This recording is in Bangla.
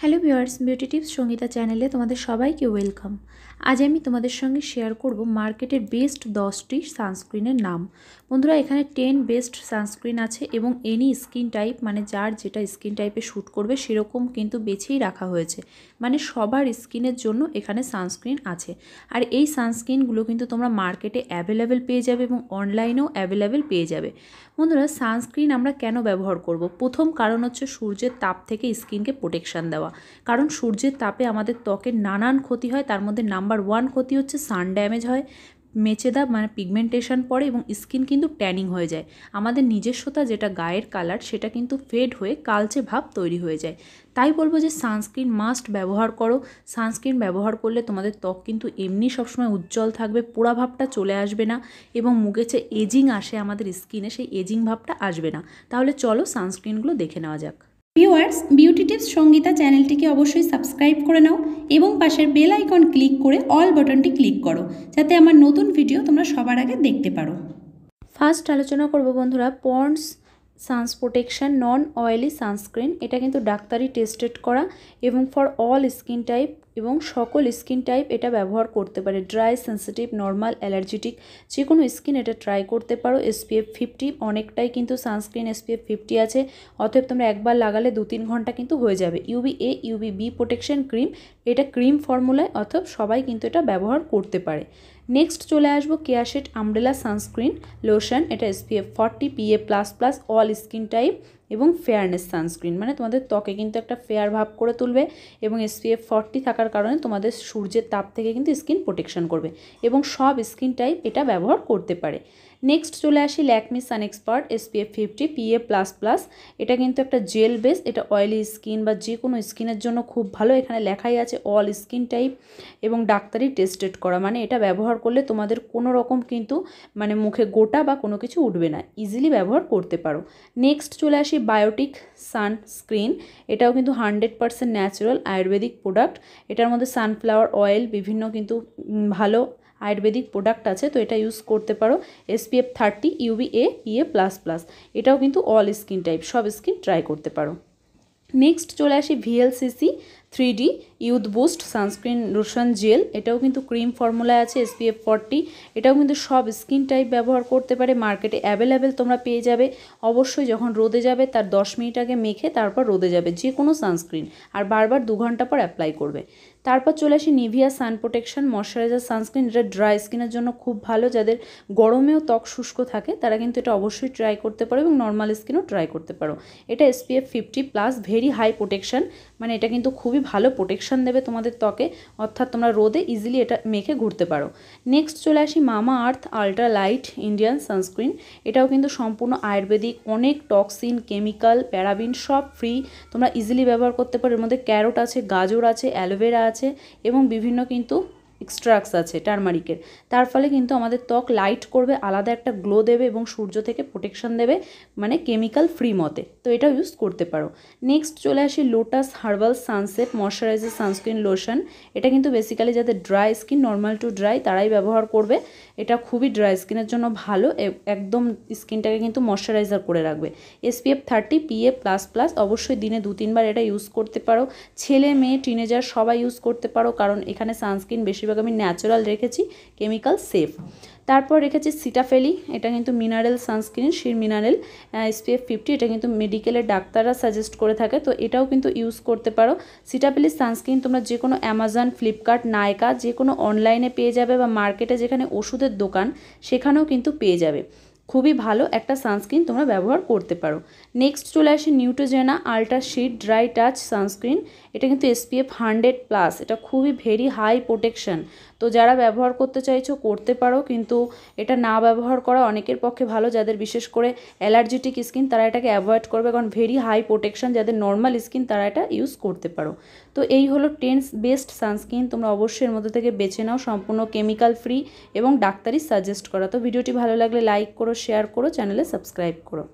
Hello viewers, beauty tips Sangeeta চ্যানেলে তোমাদের সবাইকে ওয়েলকাম। আজ আমি তোমাদের সঙ্গে শেয়ার করব মার্কেটের বেস্ট 10টি সানস্ক্রিনের নাম। বন্ধুরা, এখানে 10 বেস্ট সানস্ক্রিন আছে এবং এনি স্কিন টাইপ, মানে যার যেটা স্কিন টাইপে শ্যুট করবে সেরকম কিন্তু বেছেই রাখা হয়েছে। মানে সবার স্কিনের জন্য এখানে সানস্ক্রিন আছে। আর এই সানস্ক্রিনগুলো কিন্তু তোমরা মার্কেটে অ্যাভেলেবেল পেয়ে যাবে এবং অনলাইনেও অ্যাভেলেবেল পেয়ে যাবে। বন্ধুরা, সানস্ক্রিন আমরা কেন ব্যবহার করব? প্রথম কারণ হচ্ছে সূর্যের তাপ থেকে স্কিনকে প্রোটেকশান দেওয়া। কারণ সূর্যের তাপে আমাদের ত্বকের নানান ক্ষতি হয়, তার মধ্যে নাম্বার 1 ক্ষতি হচ্ছে সান ড্যামেজ হয়, মেচেদা মানে পিগমেন্টেশন পড়ে এবং স্কিন কিন্তু ট্যানিং হয়ে যায়। আমাদের নিজস্বতা যেটা গায়ের কালার সেটা কিন্তু ফেড হয়ে কালচে ভাব তৈরি হয়ে যায়। তাই বলবো যে সানস্ক্রিন মাস্ট ব্যবহার করো। সানস্ক্রিন ব্যবহার করলে তোমাদের ত্বক কিন্তু এমনি সবসময় উজ্জ্বল থাকবে, পোড়া ভাবটা চলে আসবে না এবং মুখে যে এজিং আসে আমাদের স্কিনে, সেই এজিং ভাবটা আসবে না। তাহলে চলো সানস্ক্রিনগুলো দেখে নেওয়া যাক। ভিউয়ার্স, বিউটি টিপস সঙ্গীতা চ্যানেলটিকে অবশ্যই সাবস্ক্রাইব করে নাও এবং পাশের বেল আইকন ক্লিক করে অল বাটনটি ক্লিক করো, যাতে আমার নতুন ভিডিও তোমরা সবার আগে দেখতে পারো। ফার্স্ট আলোচনা করব বন্ধুরা পন্ডস সানস প্রোটেকশন নন অয়েলি সানস্ক্রিন। এটা কিন্তু ডাক্তারি টেস্টেড করা এবং ফর অল স্কিন টাইপ এবং সকল স্কিন টাইপ এটা ব্যবহার করতে পারে। ড্রাই, সেন্সিটিভ, নর্মাল, অ্যালার্জেটিক যে কোনো স্কিন এটা ট্রাই করতে পারো। SPF 50, অনেকটাই কিন্তু সানস্ক্রিন SPF 50 আছে, অতএব তোমরা একবার লাগালে 2-3 ঘন্টা কিন্তু হয়ে যাবে। UVA UVB প্রোটেকশন ক্রিম, এটা ক্রিম ফর্মুলায়, অতএব সবাই কিন্তু এটা ব্যবহার করতে পারে। নেক্সট চলে আসবো কেয়াশেট আমব্রেলা সানস্ক্রিন লোশন। এটা SPF 40 PA++ all skin type এবং ফেয়ারনেস সানস্ক্রিন, মানে তোমাদের ত্বকে কিন্তু একটা ফেয়ার ভাব করে তুলবে এবং SPF 40 থাকার কারণে তোমাদের সূর্যের তাপ থেকে কিন্তু স্কিন প্রোটেকশন করবে এবং সব স্কিন টাইপ এটা ব্যবহার করতে পারে। নেক্সট চলে আসি ল্যাকমি সান এক্সপার্ট SPF 50 PA++। এটা কিন্তু একটা জেল বেস, এটা অয়েলি স্কিন বা যে কোনো স্কিনের জন্য খুব ভালো। এখানে লেখাই আছে অল স্কিন টাইপ এবং ডাক্তারি টেস্টেড করা, মানে এটা ব্যবহার করলে তোমাদের কোনো রকম কিন্তু মানে মুখে গোটা বা কোনো কিছু উঠবে না, ইজিলি ব্যবহার করতে পারো। নেক্সট চলে আসি বায়োটিক সানস্ক্রিন। এটাও কিন্তু 100% ন্যাচারাল আয়ুর্বেদিক প্রোডাক্ট। এটার মধ্যে সানফ্লাওয়ার অয়েল, বিভিন্ন কিন্তু ভালো আয়ুর্বেদিক প্রোডাক্ট আছে, তো এটা ইউজ করতে পারো। SPF 30 UVA PA++। এটাও কিন্তু অল স্কিন টাইপ, সব স্কিন ট্রাই করতে পারো। নেক্সট চলে আসি VLCC 3D youth boost sunscreen lotion gel. এটাও কিন্তু ক্রিম ফর্মুলায় আছে, SPF 40। এটাও কিন্তু সব স্কিন টাইপ ব্যবহার করতে পারে, মার্কেটে অ্যাভেলেবেল তোমরা পেয়ে যাবে। অবশ্যই যখন রোদে যাবে তার 10 মিনিট আগে মেখে তারপর রোদে যাবে যে কোনো সানস্ক্রিন, আর বারবার 2 ঘন্টা পর অ্যাপ্লাই করবে। তারপর চলে আসি নিভিয়া সান প্রোটেকশন ময়শ্চারাইজার সানস্ক্রিন। এটা ড্রাই স্কিনের জন্য খুব ভালো, যাদের গরমেও ত্বক শুষ্ক থাকে তারা কিন্তু এটা অবশ্যই ট্রাই করতে পারো এবং নর্মাল স্কিনও ট্রাই করতে পারো। এটা SPF 50+ ভেরি হাই প্রোটেকশন, মানে এটা কিন্তু খুবই ভালো প্রোটেকশন দেবে তোমাদের ত্বকে, অর্থাৎ তোমরা রোদে ইজিলি এটা মেখে ঘুরতে পারো। নেক্সট চলে আসি মামা আর্থ আলট্রা লাইট ইন্ডিয়ান সানস্ক্রিন। এটাও কিন্তু সম্পূর্ণ আয়ুর্বেদিক, অনেক টক্সিন, কেমিক্যাল, প্যারাবিন সব ফ্রি, তোমরা ইজিলি ব্যবহার করতে পারো। এর মধ্যে ক্যারোট আছে, গাজর আছে, অ্যালোভেরা আছে এবং বিভিন্ন কিন্তু এক্সট্রাক্টস আছে টারমারিকের। তার ফলে কিন্তু আমাদের ত্বক লাইট করবে, আলাদা একটা গ্লো দেবে এবং সূর্য থেকে প্রোটেকশন দেবে, মানে কেমিক্যাল ফ্রি মতে, তো এটাও ইউজ করতে পারো। নেক্সট চলে আসি lotus herbal sunset moisturiser sunscreen lotion. এটা কিন্তু বেসিক্যালি যাদের dry skin, normal to dry, তারাই ব্যবহার করবে। এটা খুবই ড্রাই স্কিনের জন্য ভালো, একদম স্কিনটাকে কিন্তু ময়শ্চারাইজার করে রাখবে। SPF 30 PA++। অবশ্যই দিনে 2-3 বার এটা ইউজ করতে পারো। ছেলে মেয়ে টিনেজার সবাই ইউজ করতে পারো, কারণ এখানে সানস্ক্রিন বেশিরভাগ আমি ন্যাচারাল রেখেছি, কেমিক্যাল সেফ। তারপর রেখেছি সিটাফেলি। এটা কিন্তু মিনারেল সানস্ক্রিন, শির মিনারেল, SPF 50। এটা কিন্তু মেডিকেলের ডাক্তাররা সাজেস্ট করে থাকে, তো এটাও কিন্তু ইউজ করতে পারো। সিটাফেলি সানস্ক্রিন তোমরা যে কোনো অ্যামাজন, ফ্লিপকার্ট, নাইকা যে কোনো অনলাইনে পেয়ে যাবে বা মার্কেটে যেখানে ওষুধের দোকান সেখানেও কিন্তু পেয়ে যাবে। খুবই ভালো একটা সানস্ক্রিন, তোমরা ব্যবহার করতে পারো। নেক্সট চলে আসে Neutrogena ultra sheer dry touch sunscreen. এটা কিন্তু SPF 100+। এটা খুবই ভেরি হাই প্রোটেকশন, তো যারা ব্যবহার করতে চাইছো করতে পারো, কিন্তু এটা না ব্যবহার করা অনেকের পক্ষে ভালো। যাদের বিশেষ করে অ্যালার্জেটিক স্কিন তারা এটাকে অ্যাভয়েড করবে, কারণ ভেরি হাই প্রোটেকশন। যাদের নর্মাল স্কিন তারা এটা ইউজ করতে পারো। তো এই হলো 10 বেস্ট সানস্ক্রিন, তোমরা অবশ্যই এর মধ্যে থেকে বেছে নাও, সম্পূর্ণ কেমিক্যাল ফ্রি এবং ডাক্তারি সাজেস্ট করা। তো ভিডিওটি ভালো লাগলে লাইক করো, শেয়ার করো, চ্যানেলে সাবস্ক্রাইব করো।